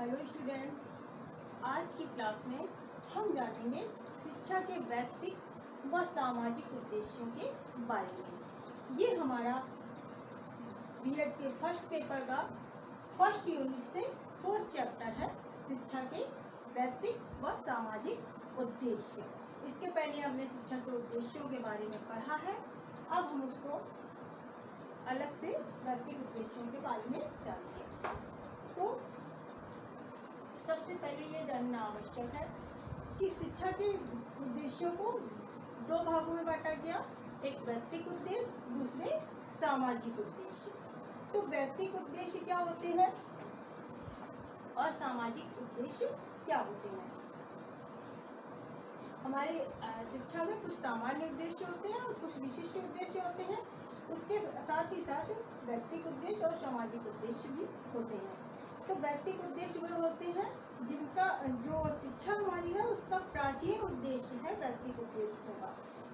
Hello students, आज की class में हम जानेंगे शिक्षा के वैयक्तिक व सामाजिक उद्देश्यों के बारे में। ये हमारा बीएड के फर्स्ट पेपर का फर्स्ट यूनिट से फोर्थ चैप्टर है, शिक्षा के वैयक्तिक व सामाजिक उद्देश्य। इसके पहले हमने शिक्षा के उद्देश्यों के बारे में पढ़ा है, अब हम उसको अलग से वैयक्तिक उद्देश्यों के बारे में जानेंगे। तो सबसे पहले ये जानना आवश्यक है कि शिक्षा के उद्देश्यों को दो भागों में बांटा गया, एक वैयक्तिक उद्देश्य, दूसरे सामाजिक उद्देश्य। तो वैयक्तिक उद्देश्य क्या होते हैं और सामाजिक उद्देश्य क्या होते हैं? हमारी शिक्षा में कुछ सामान्य उद्देश्य होते हैं और कुछ विशिष्ट उद्देश्य होते हैं, उसके साथ ही साथ वैयक्तिक उद्देश्य और सामाजिक उद्देश्य भी होते हैं। तो वैयक्तिक उद्देश्य वे होते हैं जिनका जो शिक्षा हमारी है उसका प्राचीन उद्देश्य है वैयक्तिक उद्देश्य का।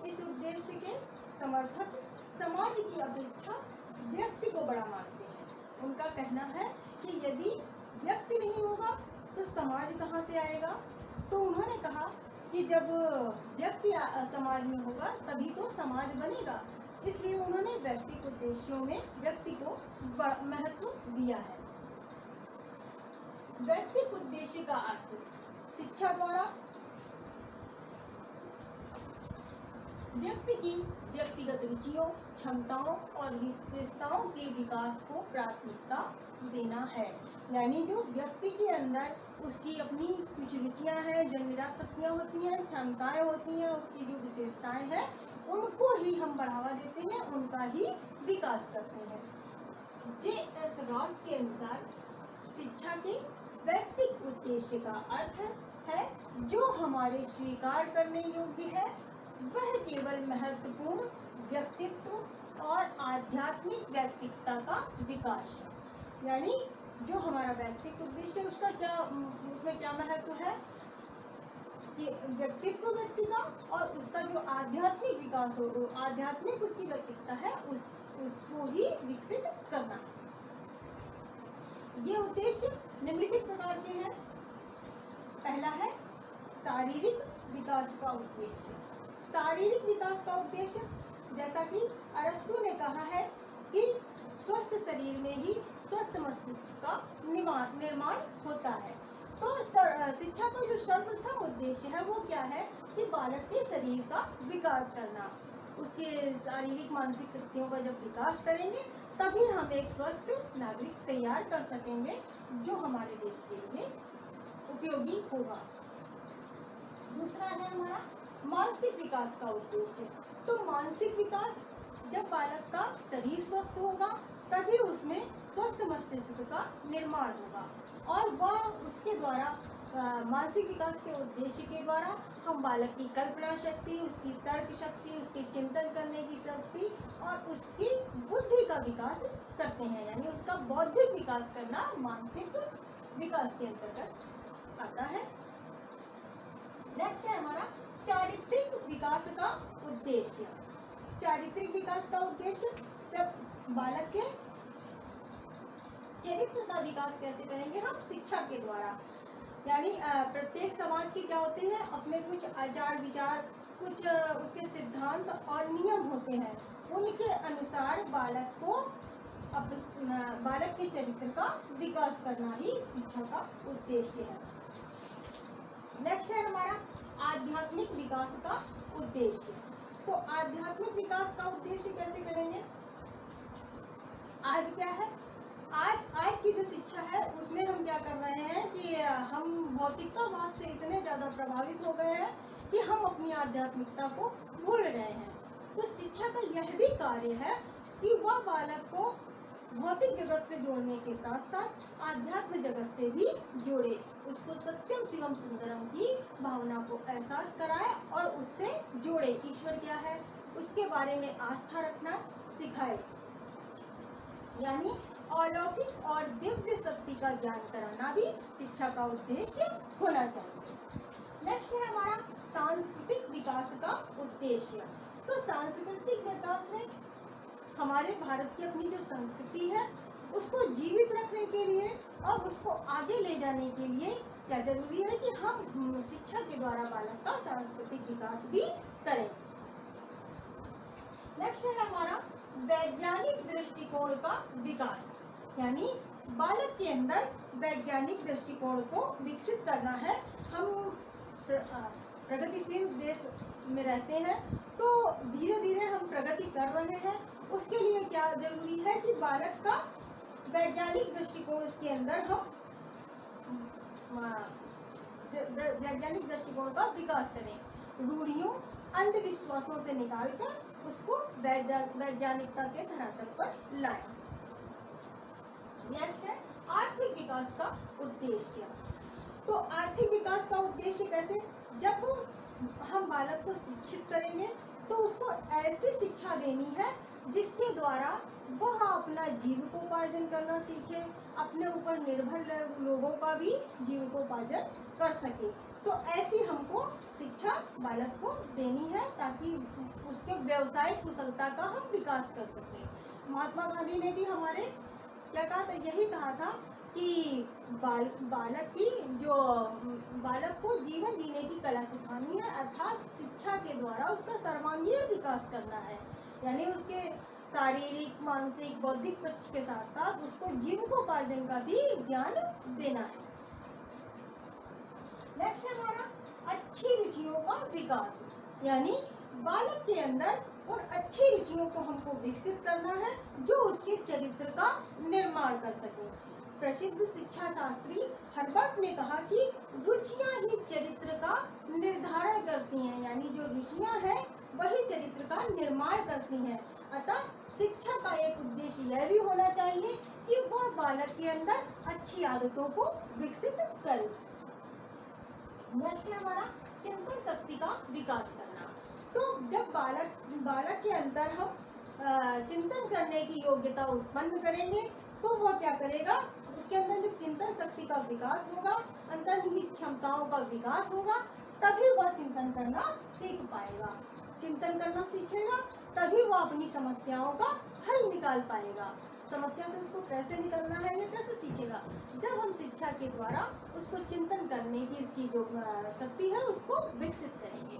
इस उद्देश्य के समर्थक समाज की अपेक्षा व्यक्ति को बड़ा मानते हैं। उनका कहना है कि यदि व्यक्ति नहीं होगा तो समाज कहाँ से आएगा। तो उन्होंने कहा कि जब व्यक्ति समाज में होगा तभी तो समाज बनेगा, इसलिए उन्होंने वैयक्तिक उद्देश्यों में व्यक्ति को महत्व दिया है। वैयक्तिक उद्देश्य का अर्थ शिक्षा द्वारा व्यक्ति की व्यक्तिगत रुचियों, क्षमताओं और विशेषताओं के विकास को प्राथमिकता देना है। यानी जो व्यक्ति के अंदर उसकी अपनी कुछ रुचियां हैं, जो निराशक्तियां होती हैं, क्षमताएं होती हैं, उसकी जो विशेषताएं हैं, उनको ही हम बढ़ावा देते हैं, उनका ही विकास करते हैं। जे.एस. रॉस के अनुसार शिक्षा के वैयक्तिक उद्देश्य का अर्थ है जो हमारे स्वीकार करने योग्य है वह केवल महत्वपूर्ण व्यक्तित्व और आध्यात्मिक व्यक्तित्वता का विकास है। यानी जो हमारा वैयक्तिक उद्देश्य है उसमें क्या महत्व है कि व्यक्तित्व व्यक्ति का और उसका जो आध्यात्मिक विकास हो, आध्यात्मिक उसकी व्यक्तित्वता है उसको ही विकसित करना। ये उद्देश्य निम्नलिखित प्रकार के हैं। पहला है शारीरिक विकास का उद्देश्य। शारीरिक विकास का उद्देश्य, जैसा कि अरस्तु ने कहा है कि स्वस्थ शरीर में ही स्वस्थ मस्तिष्क का निर्माण होता है। तो शिक्षा का जो सर्वप्रथम उद्देश्य है वो क्या है कि बालक के शरीर का विकास करना। उसके शारीरिक मानसिक शक्तियों का जब विकास करेंगे तभी हम एक स्वस्थ नागरिक तैयार कर सकेंगे जो हमारे देश के लिए उपयोगी होगा। दूसरा है हमारा मानसिक विकास का उद्देश्य। तो मानसिक विकास, जब बालक का शरीर स्वस्थ होगा तभी उसमें स्वस्थ मस्तिष्क का निर्माण होगा और वह उसके द्वारा मानसिक विकास के उद्देश्य के द्वारा हम बालक की कल्पना शक्ति, उसकी तर्क शक्ति, उसके चिंतन करने की शक्ति और उसकी बुद्धि का विकास करते हैं। यानी उसका बौद्धिक विकास करना मानसिक विकास के अंतर्गत आता है। नेक्स्ट है हमारा चारित्रिक विकास का उद्देश्य। चारित्रिक विकास का उद्देश्य, जब बालक के चरित्र का विकास कैसे करेंगे हम? शिक्षा के द्वारा। यानी प्रत्येक समाज के क्या होते हैं, अपने कुछ आचार विचार, कुछ उसके सिद्धांत और नियम होते हैं, उनके अनुसार बालक के चरित्र का विकास करना ही शिक्षा का उद्देश्य है। नेक्स्ट है हमारा आध्यात्मिक विकास का उद्देश्य। तो आध्यात्मिक विकास का उद्देश्य कैसे करेंगे? आज क्या है, आज की जो शिक्षा है उसमें हम क्या कर रहे हैं कि हम भौतिकतावाद से इतने ज़्यादा प्रभावित हो गए हैं कि हम अपनी आध्यात्मिकता को भूल रहे हैं। तो शिक्षा का यह भी कार्य है कि वह बालक को भौतिक जगत से जोड़ने के साथ साथ आध्यात्म जगत से भी जोड़े, उसको सत्यम शिवम सुंदरम की भावना को एहसास कराए और उससे जोड़े। ईश्वर क्या है उसके बारे में आस्था रखना सिखाए। यानी अलौकिक और दिव्य शक्ति का ज्ञान कराना भी शिक्षा का उद्देश्य होना चाहिए। नेक्स्ट है हमारा सांस्कृतिक विकास का उद्देश्य। तो सांस्कृतिक विकास में हमारे भारत की अपनी जो संस्कृति है उसको जीवित रखने के लिए और उसको आगे ले जाने के लिए क्या जरूरी है कि हम शिक्षा के द्वारा बालक का सांस्कृतिक विकास भी करें। नेक्स्ट है हमारा वैज्ञानिक दृष्टिकोण का विकास, यानी बालक के अंदर वैज्ञानिक दृष्टिकोण को विकसित करना है। हम प्रगतिशील देश में रहते हैं, तो धीरे धीरे हम प्रगति कर रहे हैं। उसके लिए क्या जरूरी है कि बालक का वैज्ञानिक दृष्टिकोण इसके अंदर हम वैज्ञानिक दृष्टिकोण का विकास करें, रूढ़ियों अंधविश्वासों से निकालकर उसको वैज्ञानिकता के धरातल पर लाएं। नेक्स्ट है आर्थिक विकास का उद्देश्य। तो आर्थिक विकास का उद्देश्य कैसे? जब हम बालक को शिक्षित करेंगे तो उसको ऐसी शिक्षा देनी है जिसके द्वारा वह अपना जीविकोपार्जन करना सीखे, अपने ऊपर निर्भर लोगों का भी जीविकोपार्जन कर सके। तो ऐसी हमको शिक्षा बालक को देनी है ताकि उसके व्यवसायिक कुशलता का हम विकास कर सकें। महात्मा गांधी ने भी हमारे क्या कहा था? यही कहा था कि बालक को जीवन जीने की कला सिखानी है, अर्थात शिक्षा के द्वारा उसका सर्वांगीण विकास करना है, यानी उसके शारीरिक, मानसिक, बौद्धिक पक्ष के साथ साथ उसको जीविकोपार्जन का भी ज्ञान देना है। नेक्स्ट है हमारा अच्छी रुचियों का विकास, यानी बालक के अंदर उन अच्छी रुचियों को हमको विकसित करना है जो उसके चरित्र का निर्माण कर सके। प्रसिद्ध शिक्षा शास्त्री हर्बर्ट ने कहा कि रुचियां ही चरित्र का निर्धारण करती हैं, यानी जो रुचियां हैं वही चरित्र का निर्माण करती हैं। अतः शिक्षा का एक उद्देश्य यह भी होना चाहिए कि वह बालक के अंदर अच्छी आदतों को विकसित करे। नेक्स्ट है हमारा चिंतन शक्ति का विकास करना। तो जब बालक के अंदर हम चिंतन करने की योग्यता उत्पन्न करेंगे तो वह क्या करेगा? उसके अंदर जो चिंतन शक्ति का विकास होगा, अंतर्निहित क्षमताओं का विकास होगा, तभी वह चिंतन करना सीख पाएगा। चिंतन करना सीखेगा तभी वह अपनी समस्याओं का हल निकाल पाएगा। समस्या से उसको कैसे निकलना है ये कैसे सीखेगा? जब हम शिक्षा के द्वारा उसको चिंतन करने की उसकी जो शक्ति है उसको विकसित करेंगे।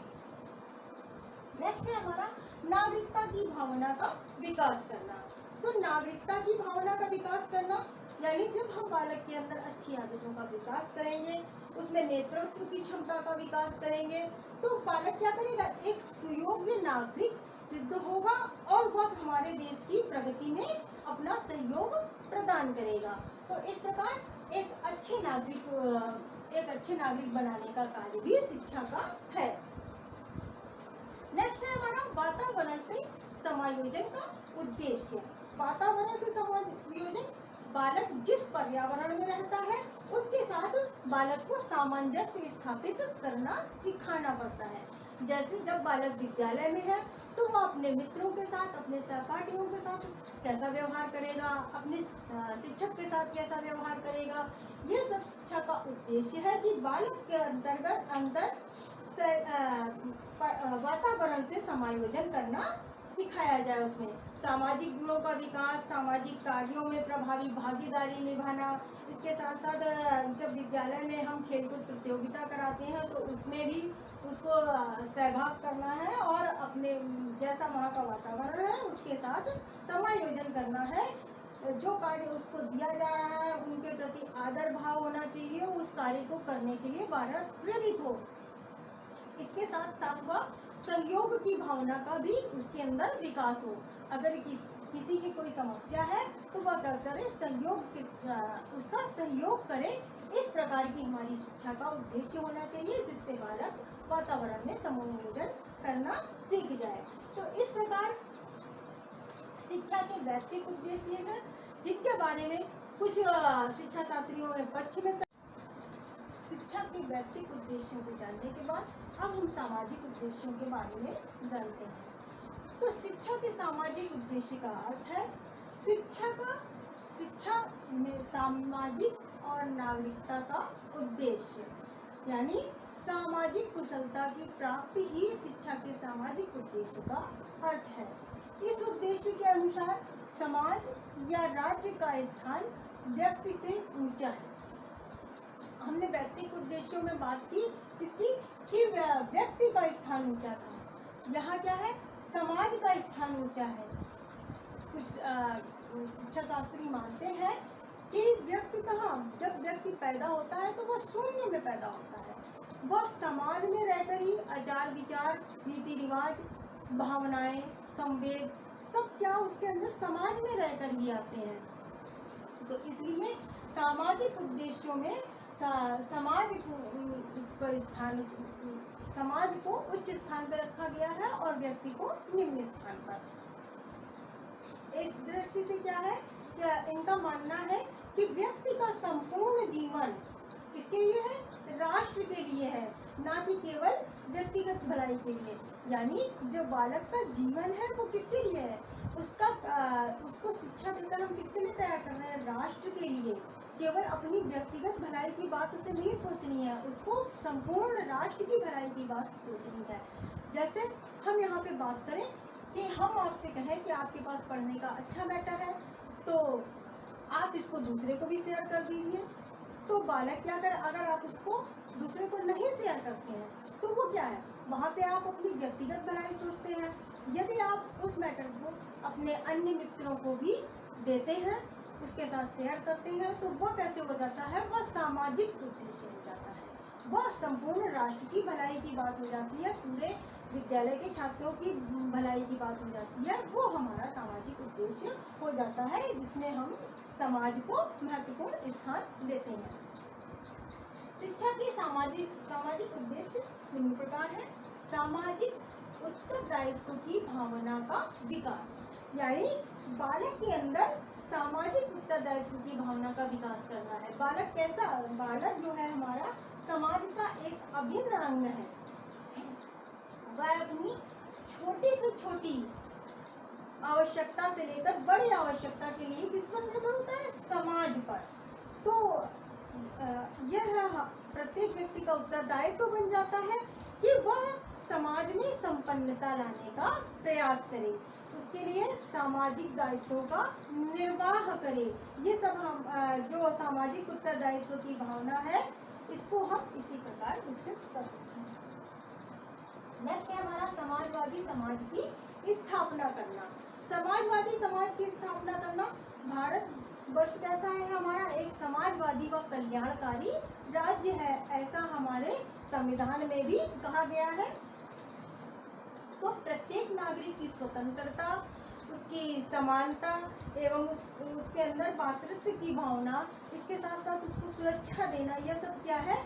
नेक्स्ट है हमारा नागरिकता की भावना का विकास करना। तो नागरिकता की भावना का विकास करना यानी जब हम बालक के अंदर अच्छी आदतों का विकास करेंगे, उसमें नेतृत्व की क्षमता का विकास करेंगे, तो बालक क्या करेगा? एक सुयोग्य नागरिक सिद्ध होगा और वह हमारे देश की प्रगति में अपना सहयोग प्रदान करेगा। तो इस प्रकार एक अच्छे नागरिक बनाने का कार्य भी शिक्षा का है। नेक्स्ट है हमारा वातावरण से समायोजन का उद्देश्य। वातावरण से समायोजन, बालक जिस पर्यावरण में रहता है उसके साथ बालक को सामंजस्य स्थापित करना सिखाना पड़ता है। जैसे जब बालक विद्यालय में है तो वह अपने मित्रों के साथ, अपने सहपाठियों के साथ कैसा व्यवहार करेगा, अपने शिक्षक के साथ कैसा व्यवहार करेगा, ये सब शिक्षा का उद्देश्य है कि बालक के अंदर वातावरण से समायोजन करना सिखाया जाए। उसमें सामाजिक गुणों का विकास, सामाजिक कार्यों में प्रभावी भागीदारी निभाना, इसके साथ साथ जब विद्यालय में हम खेलकूद प्रतियोगिता कराते हैं तो उसमें भी उसको सहभाग करना है और अपने जैसा वहाँ का वातावरण है उसके साथ समायोजन करना है। जो कार्य उसको दिया जा रहा है उनके प्रति आदर भाव होना चाहिए, उस कार्य को करने के लिए बालक प्रेरित हो। इसके साथ साथ वह सहयोग की भावना का भी उसके अंदर विकास हो। अगर किसी की कोई समस्या है तो वह क्या करे? उसका सहयोग करे। इस प्रकार की हमारी शिक्षा का उद्देश्य होना चाहिए जिससे बालक वातावरण में समायोजन करना सीख जाए। तो इस प्रकार शिक्षा के वैयक्तिक उद्देश्य हैं जिनके बारे में कुछ शिक्षा शास्त्रियों में पक्ष में। शिक्षा के वैयक्तिक उद्देश्यों को जानने के बाद अब हम सामाजिक उद्देश्यों के बारे में जानते हैं। तो शिक्षा के सामाजिक उद्देश्य का अर्थ है शिक्षा में सामाजिक और नागरिकता का उद्देश्य, यानी सामाजिक कुशलता की प्राप्ति ही शिक्षा के सामाजिक उद्देश्य का अर्थ है। इस उद्देश्य के अनुसार समाज या राज्य का स्थान व्यक्ति से ऊंचा है, हमने व्यक्तिगत उद्देश्यों में बात की किसकी, कि व्यक्ति का स्थान ऊंचा था। यहाँ क्या है, समाज का स्थान ऊंचा है। कुछ शिक्षा शास्त्री मानते हैं कि व्यक्ति कहाँ, जब व्यक्ति पैदा होता है तो वह शून्य में पैदा होता है। वह समाज में रहकर ही आचार विचार, रीति रिवाज, भावनाएं, संवेद सब क्या उसके अंदर समाज में रहकर ही आते हैं। तो इसलिए सामाजिक उद्देश्यों में समाज को उच्च स्थान पर रखा गया है और व्यक्ति को निम्न स्थान पर। इस दृष्टि से क्या है, क्या इनका मानना है कि व्यक्ति का संपूर्ण जीवन किसके लिए है, राष्ट्र के लिए है, ना कि केवल व्यक्तिगत भलाई के लिए। यानी जो बालक का जीवन है वो किसके लिए है, उसको शिक्षा देकर हम किसके लिए तैयार कर रहे हैं, राष्ट्र के लिए। केवल अपनी व्यक्तिगत भलाई की बात उसे नहीं सोचनी है, उसको संपूर्ण राष्ट्र की भलाई की बात सोचनी है। जैसे हम यहाँ पे बात करें कि हम आपसे कहें कि आपके पास पढ़ने का अच्छा मैटर है, तो आप इसको दूसरे को भी शेयर कर दीजिए। तो बालक क्या कर, अगर आप उसको दूसरे को नहीं शेयर करते हैं तो वो क्या है, वहाँ पे आप अपनी व्यक्तिगत भलाई सोचते हैं। यदि आप उस मैटर को अपने अन्य मित्रों को भी देते हैं, उसके साथ शेयर करते हैं, तो वह कैसे हो जाता है, वह सामाजिक उद्देश्य हो जाता है, वह संपूर्ण राष्ट्र की भलाई की बात हो जाती है, पूरे विद्यालय के छात्रों की भलाई की बात हो जाती है। वो हमारा सामाजिक उद्देश्य हो जाता है, जिसमें हम समाज को महत्वपूर्ण स्थान देते हैं। शिक्षा के सामाजिक उद्देश्य निम्न प्रकार है। सामाजिक उत्तरदायित्व की भावना का विकास, यानी बालक के अंदर सामाजिक उत्तरदायित्व की भावना का विकास करना है। बालक कैसा, बालक जो है हमारा समाज का एक अभिन्न अंग है। वह अपनी छोटी से छोटी आवश्यकता से लेकर बड़ी आवश्यकता के लिए किस पर निर्भर होता है, समाज पर। तो यह प्रत्येक व्यक्ति का उत्तरदायित्व बन जाता है कि वह समाज में संपन्नता लाने का प्रयास करे, उसके लिए सामाजिक दायित्वों का निर्वाह करे। ये सब हम जो सामाजिक उत्तरदायित्व की भावना है, इसको हम इसी प्रकार विकसित कर सकते हैं। नेक्स्ट है हमारा समाजवादी समाज की स्थापना करना। समाजवादी समाज की स्थापना करना, भारत वर्ष कैसा है हमारा, एक समाजवादी व कल्याणकारी राज्य है, ऐसा हमारे संविधान में भी कहा गया है। तो प्रत्येक नागरिक की स्वतंत्रता, उसकी समानता एवं उसके अंदर मातृत्व की भावना, इसके साथ साथ उसको सुरक्षा देना, यह सब क्या है,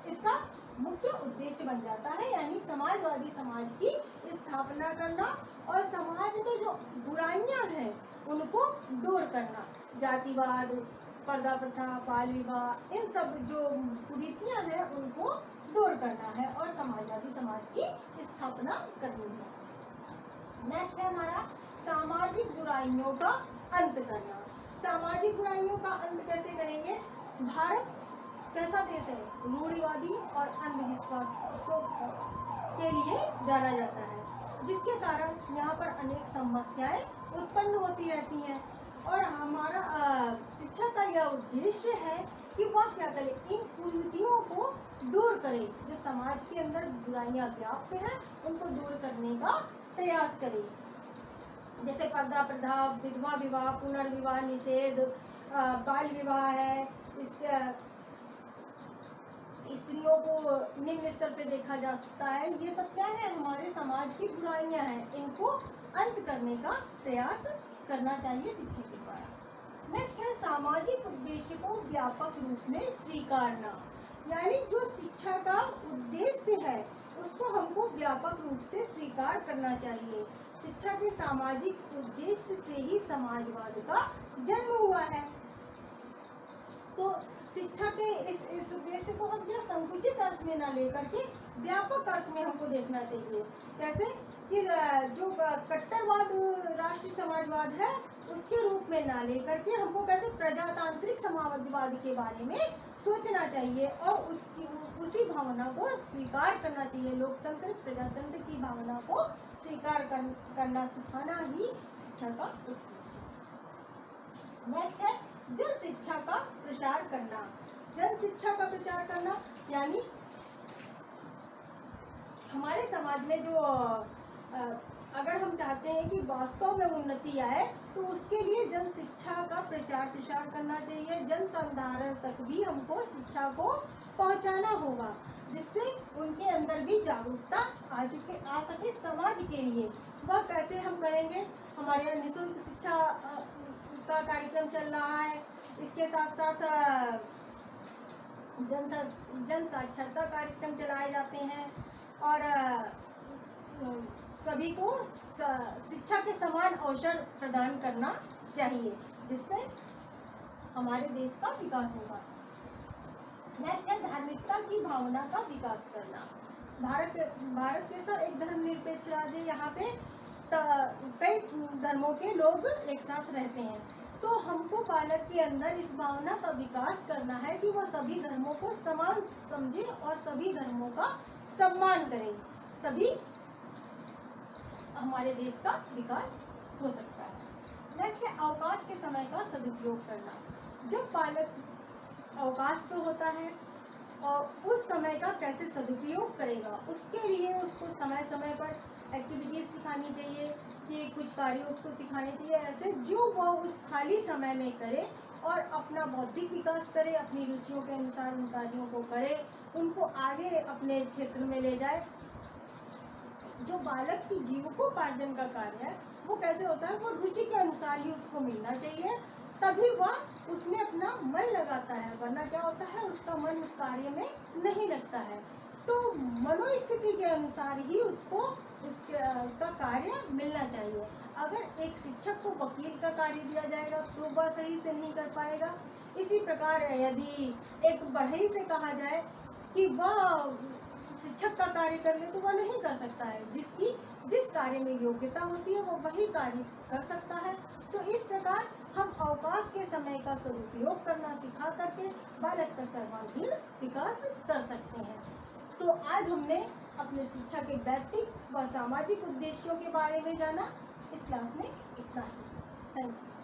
इसका मुख्य उद्देश्य बन जाता है। यानी समाजवादी समाज की स्थापना करना और समाज में जो बुराइयां हैं उनको दूर करना, जातिवाद, पर्दा प्रथा, बाल विवाह, इन सब जो कुरीतियां हैं उनको दूर करना है और समाजवादी समाज की स्थापना करनी है। नेक्स्ट है हमारा सामाजिक बुराइयों का अंत करना। सामाजिक बुराइयों का अंत कैसे करेंगे, भारत कैसा देश है, रूढ़िवादी और अंधविश्वासों के लिए जाना जाता है, जिसके कारण यहाँ पर अनेक समस्याएं उत्पन्न होती रहती हैं। और हमारा शिक्षा का यह उद्देश्य है कि वह क्या करे, इन कुरीतियों को दूर करे, जो समाज के अंदर बुराइयां व्याप्त हैं उनको दूर करने का प्रयास करे। जैसे पर्दा प्रथा, विधवा विवाह, पुनर्विवाह निषेध, बाल विवाह है, इसके स्त्रियों को निम्न स्तर पे देखा जा सकता है। ये सब क्या है, हमारे समाज की बुराइयां हैं, इनको अंत करने का प्रयास करना चाहिए शिक्षक के द्वारा। नेक्स्ट है सामाजिक उद्देश्य को व्यापक रूप में स्वीकारना, यानी जो शिक्षा का उद्देश्य है उसको हमको व्यापक रूप से स्वीकार करना चाहिए। शिक्षा के सामाजिक उद्देश्य से ही समाजवाद का जन्म हुआ है। तो शिक्षा के इस उद्देश्य को हम क्या संकुचित अर्थ में ना लेकर के व्यापक अर्थ में हमको देखना चाहिए। कैसे कि जो कट्टरवाद राष्ट्रीय समाजवाद है उसके रूप में ना लेकर के हमको कैसे प्रजातांत्रिक समाजवाद के बारे में सोचना चाहिए और उसी भावना को स्वीकार करना चाहिए। लोकतंत्र प्रजातंत्र की भावना को स्वीकार करना सिखाना ही शिक्षा का उद्देश्य। नेक्स्ट है जन शिक्षा का प्रसार करना। जन शिक्षा का प्रचार करना, यानी हमारे समाज में जो अगर हम चाहते हैं कि वास्तव में उन्नति आए तो उसके लिए जन शिक्षा का प्रचार प्रसार करना चाहिए। जन संधारण तक भी हमको शिक्षा को पहुंचाना होगा, जिससे उनके अंदर भी जागरूकता आ सके समाज के लिए। वह कैसे हम करेंगे? हमारे यहाँ निःशुल्क शिक्षा का कार्यक्रम चल रहा है, इसके साथ साथ जन साक्षरता कार्यक्रम चलाए जाते हैं और सभी को शिक्षा के समान अवसर प्रदान करना चाहिए, जिससे हमारे देश का विकास होगा। नेक्स्ट है धार्मिकता की भावना का विकास करना। भारत के साथ एक धर्मनिरपेक्ष राज्य, यहाँ पे कई धर्मों के लोग एक साथ रहते हैं, तो हमको बालक के अंदर इस भावना का विकास करना है कि वह सभी धर्मों को समान समझे और सभी धर्मों का सम्मान करे, तभी हमारे देश का विकास हो सकता है। नेक्स्ट है अवकाश के समय का सदुपयोग करना। जब बालक अवकाश पे होता है और उस समय का कैसे सदुपयोग करेगा, उसके लिए उसको समय समय पर एक्टिविटीज सिखानी चाहिए कि कुछ कार्य उसको सिखाने चाहिए, ऐसे जो वह उस खाली समय में करे और अपना बौद्धिक विकास करे, अपनी रुचियों के अनुसार उन कार्यों को करे, उनको आगे अपने क्षेत्र में ले जाए। जो बालक की जीविकोपार्जन का कार्य है वो कैसे होता है? वो रुचि के अनुसार ही उसको मिलना चाहिए, तभी वह उसमें अपना मन लगाता है, वरना क्या होता है उसका मन उस कार्य में नहीं लगता है। तो मनोस्थिति के अनुसार ही उसको उसका कार्य मिलना चाहिए। अगर एक शिक्षक को वकील का कार्य दिया जाएगा तो वह सही से नहीं कर पाएगा। इसी प्रकार यदि एक बढ़ई से कहा जाए कि वह शिक्षक का कार्य कर ले तो वह नहीं कर सकता है। जिस कार्य में योग्यता होती है वो वही कार्य कर सकता है। तो इस प्रकार हम अवकाश के समय का सदुपयोग करना सिखा करके बालक का सर्वांगीण विकास कर सकते हैं। तो आज हमने अपने शिक्षा के व्यक्तिगत व सामाजिक उद्देश्यों के बारे में जाना। इस क्लास में इतना ही। Thank you.